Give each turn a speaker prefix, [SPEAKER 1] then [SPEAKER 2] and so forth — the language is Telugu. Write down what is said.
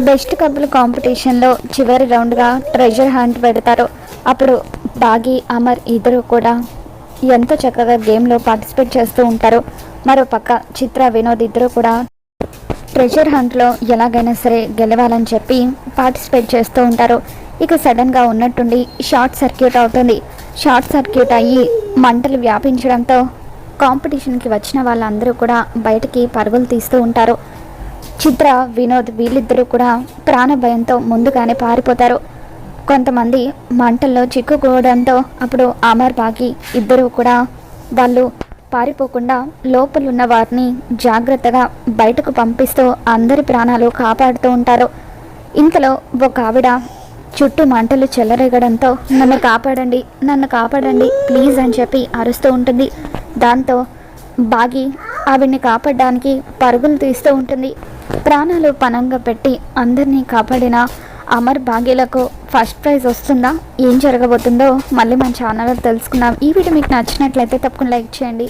[SPEAKER 1] బెస్ట్ కపుల్ కాంపిటీషన్లో చివరి రౌండ్గా ట్రెజర్ హంట్ పెడతారు. అప్పుడు బాగి అమర్ ఇద్దరు కూడా ఎంతో చక్కగా గేమ్లో పార్టిసిపేట్ చేస్తూ ఉంటారు. మరోపక్క చిత్ర వినోద్ ఇద్దరు కూడా ట్రెజర్ హంట్లో ఎలాగైనా సరే గెలవాలని చెప్పి పార్టిసిపేట్ చేస్తూ ఉంటారు. ఇక సడన్గా ఉన్నట్టుండి షార్ట్ సర్క్యూట్ అవుతుంది. షార్ట్ సర్క్యూట్ అయ్యి మంటలు వ్యాపించడంతో కాంపిటీషన్కి వచ్చిన వాళ్ళందరూ కూడా బయటికి పరుగులు తీస్తూ ఉంటారు. చిత్ర వినోద్ వీళ్ళిద్దరూ కూడా ప్రాణ భయంతో ముందుగానే పారిపోతారు. కొంతమంది మంటల్లో చిక్కుకోవడంతో అప్పుడు అమర్ బాగి ఇద్దరు కూడా వాళ్ళు పారిపోకుండా లోపలున్న వారిని జాగ్రత్తగా బయటకు పంపిస్తూ అందరి ప్రాణాలు కాపాడుతూ ఉంటారు. ఇంతలో ఒక ఆవిడ చుట్టూ మంటలు చెలరేగడంతో నన్ను కాపాడండి ప్లీజ్ అని చెప్పి అరుస్తూ ఉంటుంది. దాంతో బాగి ఆవిడ్ని కాపాడడానికి పరుగులు తీస్తూ ఉంటుంది. ప్రాణాలు పణంగా పెట్టి అందరినీ కాపాడిన అమర్ బాగీలకు ఫస్ట్ ప్రైజ్ వస్తుందా? ఏం జరగబోతుందో మళ్ళీ మన ఛానల్లో తెలుసుకుందాం. ఈ వీడియో మీకు నచ్చినట్లయితే తప్పకుండా లైక్ చేయండి.